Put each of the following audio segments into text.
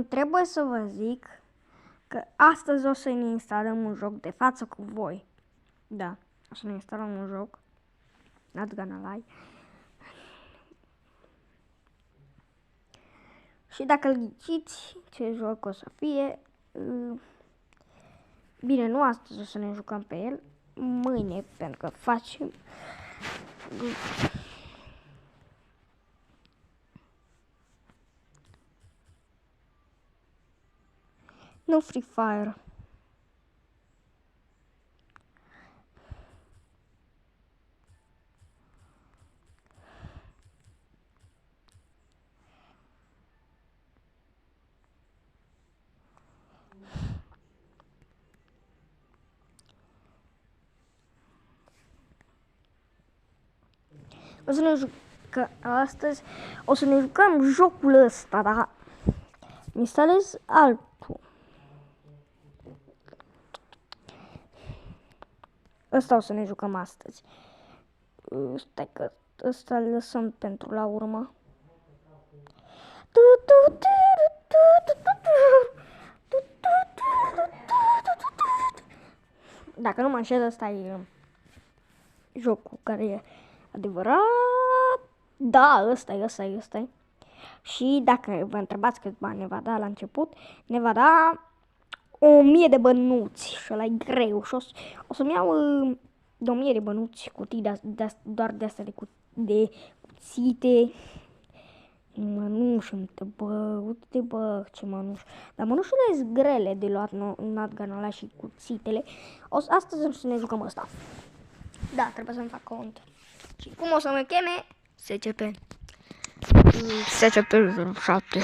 trebuie să vă zic că astăzi o să ne instalăm un joc de față cu voi. Da, o să ne instalăm un joc. Not gonna lie. Și dacă îl ghiciți ce joc o să fie, bine, nu astăzi o să ne jucăm pe el, mâine, pentru că facem... Nu Free Fire. O să ne jucăm astăzi, o să ne jucăm jocul ăsta, dar instalez altul. Ăsta o să ne jucăm astăzi. Stai că ăsta îl lăsăm pentru la urmă. Dacă nu mă înșel, ăsta e jocul care e adevărat. Da, ăsta e. Și dacă vă întrebați cât bani ne va da la început, ne va da 1000 de bănuți și ăla e greu și o să-mi iau de 1000 de bănuți, cutii doar de astea de cuțite, mănuși, uite bă, ce mănuși. Dar mănușile sunt grele de luat, not gonna lie, și cuțitele. Astăzi o să ne jucăm ăsta. Da, trebuie să-mi fac cont. Și cum o să mă cheme? SCP 07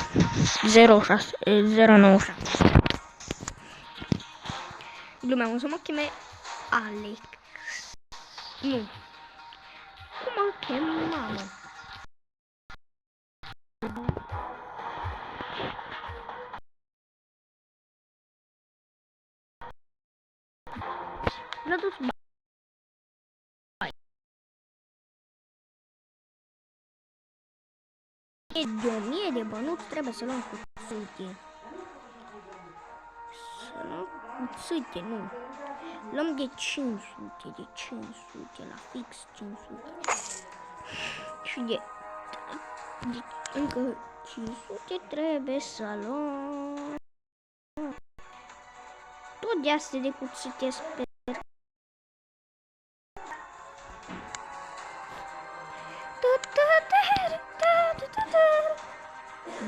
06 097. Glumeam, o să mă cheme Alex. Nu. Cum mă chem, mamă? L-a dus bai. De 1000 de bănuți trebuie să luăm cuțite. Să luăm cuțite, nu. Luăm de 500, la fix 500. Și de încă 500 trebuie să luăm. Tot de astea de cuțite sper.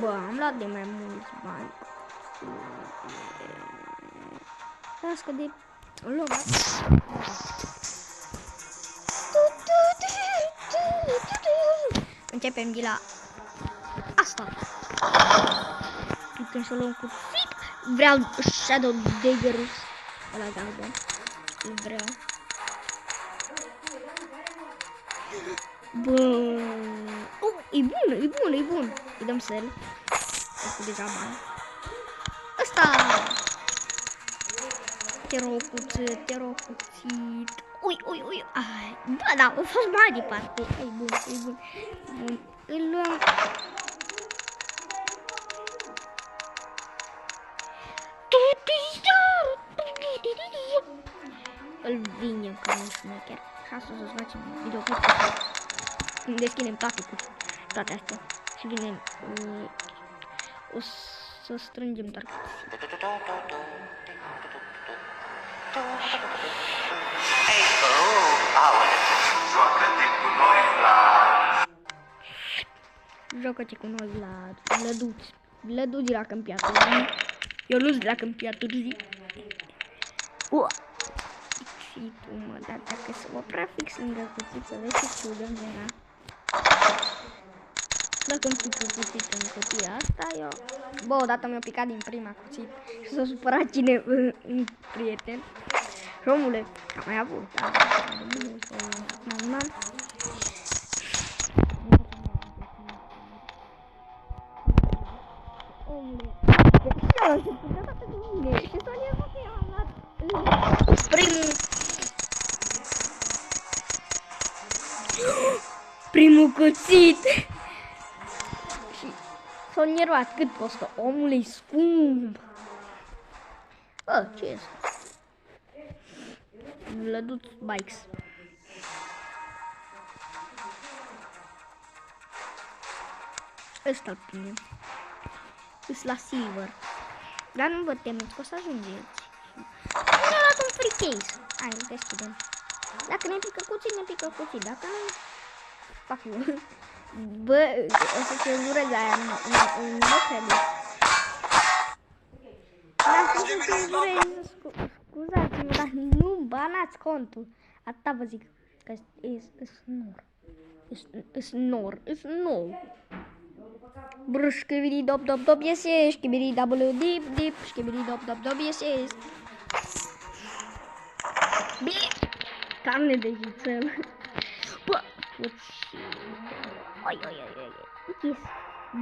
Bă, am luat de mai mulți bani. Las că de luat. Începem de la asta. Când să luăm cuțit, vreau Shadow Daggers. Ăla galben. Îl vreau. Bă, e bun. Îi dăm sel. Cu deja bani. Ăsta. Te rog cuțit. Ui. Ai, bă, da, a fost mai departe. E bun. Îl luăm. Îl vinem ca un șmecher. Și astăzi o să facem videoclip. Deschidem toate astea. Și vinem. O să strângem doar. Joacă-te cu noi la Vlăduți la Câmpia Turzii. Eu nu-s de la Câmpia Turzii. Și tu, mă, dar dacă să mă prea fix lângă cuțit, să vezi ce ciudă era. Dacă îmi pică cuțit în cutia asta, eu... Bă, odată mi-a picat din prima cuțit și s-a supărat un prieten. Și omule, am mai avut, dar... Omule, eu am început de dată cu mine și s-a nevat că i-am luat primul cuțit. Și S-a enervat. Cât costă? Omule, scump. Bă, ce este? Vlăduț Bikes. Ăsta-l prinde. Îs la silver. Dar nu vă temeți că o să ajungeți. Mi-a luat un free case. Hai, îl deschidem. Dacă ne pică cuții, ne pică cuții. Dacă nu, fac eu. Bă, o să cenzurez aia, nu credeți. Dacă o să cenzurez, scuzați-mă, dar nu banați contul. Atâta vă zic, că e nor. Brr, șchibidi dop dop dop, yes, yes, șchibidi double dip dip, șchibidi dop dop dop, yes, yes. Bine, carne de vițel. Bă, oi, yes.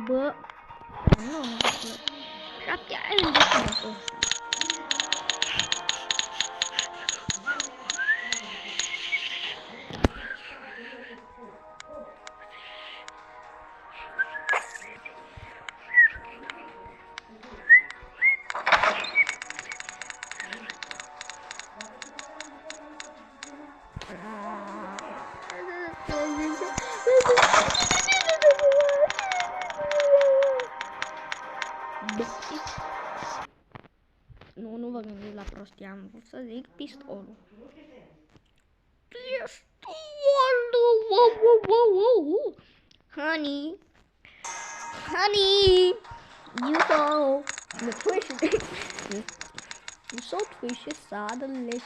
Bă, nu, 7 ani de timp. Nu vă gândiți la prostia, am vrut să zic pistolul. Pistolul! Honey, you so fishy, suddenly.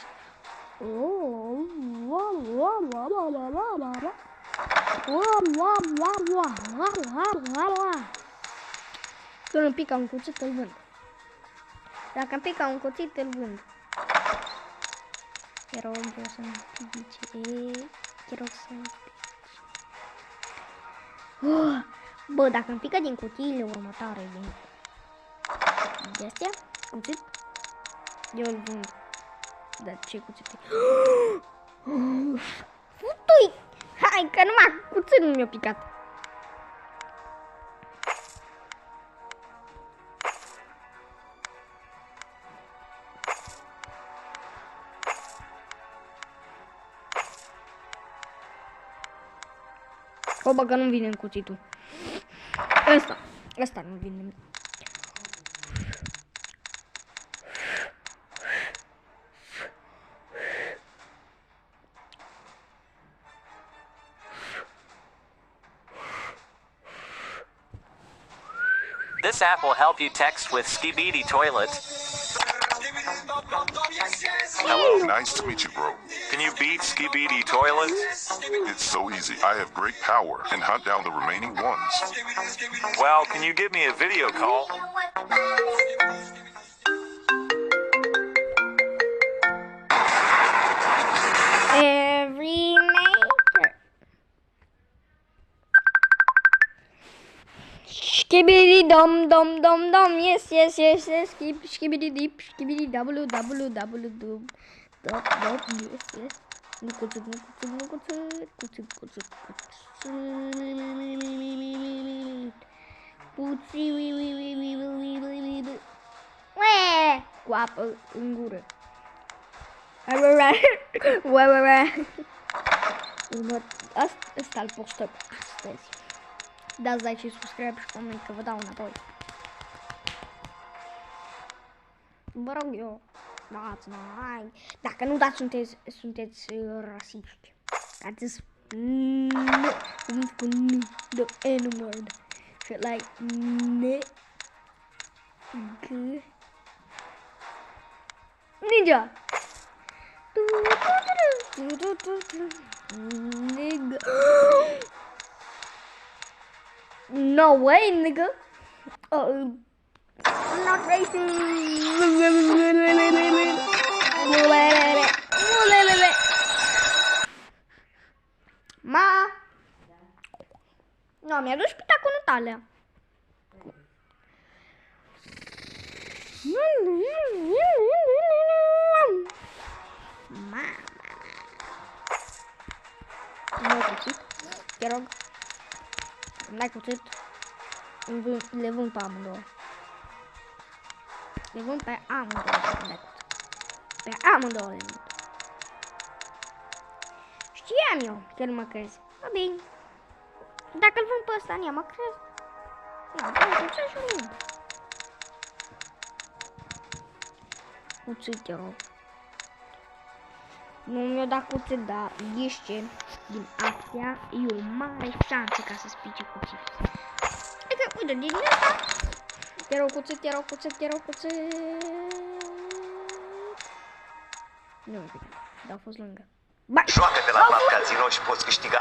Când îmi pică un cuțit, îl vând. Dacă îmi pică un cuțit, îl vând. Te rog, vreau să-mi pice. Te rog să-mi pice. Bă, dacă îmi pică din cutiile următoare, de astea, cuțit, eu îl vând. Dar ce cuțite? Futui! Hai, că numai cuțit nu mi-a picat. O, bă, că nu vine în cuțitul. Ăsta nu vine. This app will help you text with Skibidi Toilet. Hello, nice to meet you, bro. Can you beat Skibidi Toilet? It's so easy. I have great power and hunt down the remaining ones. Well, can you give me a video call? Every maker. Skibidi dom dom dom dom. Yes. Skibidi dip. Skibidi double dub. Dop. Yes. Nu cuțit. Ue! Cu apă în gură. Ăsta-l postăm astăzi. Dați like și subscribe și coment că vă dau înapoi. Vă rog eu, dați like. Dacă nu dați, sunteți rasiști. Dați cu the N-word. Shit like Ninja. Nigga. No way, nigga. I'm not racing. Ma. No, mi-a dus pitacul tale. Mama. Nu ai cuțit? Te rog. N-ai cuțit? Le vând pe amândouă. Le vând pe amândouă. Pe amândouă le vând. Știam eu că nu mă crezi. Bă, bine. Dacă îl vând pe ăsta, nu mă crezi. Ia, bă, ce-și vând? Cuțit, te rog. Nu mi-o dat cuțit, dar ești ce? Din astea e o mare șansă ca să spice cuțit. Adică, uite, din asta. Te rog cuțit, te rog cuțit, te rog cuțit. Nu, uite, dar a fost lângă. Joacă-te la Club Casino și poți câștiga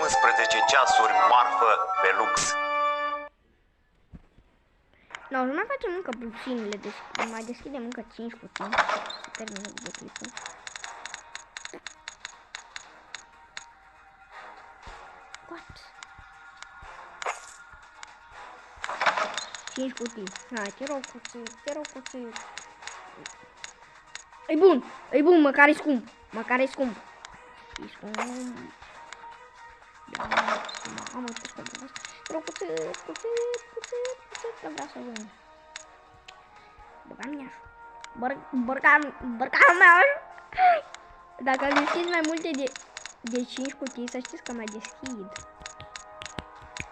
11 ceasuri marfă pe lux. No, nu mai facem încă puținile, mai deschidem încă 5 puțini. Să terminăm de clipul. What? 5 cutii. Hai, te rog cuțit, te rog cuțit. E bun, măcar e scump. Măcar e scump. E scump. Mamă, ce scump a fost. Te rog cuțit, că vreau să vând. Bărcanul meu. Dacă deschid mai multe de 5 cutii, să știți că mai deschid.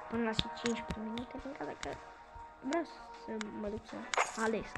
Până la 15 minute, pentru că dacă vreau să mă duc să alesc.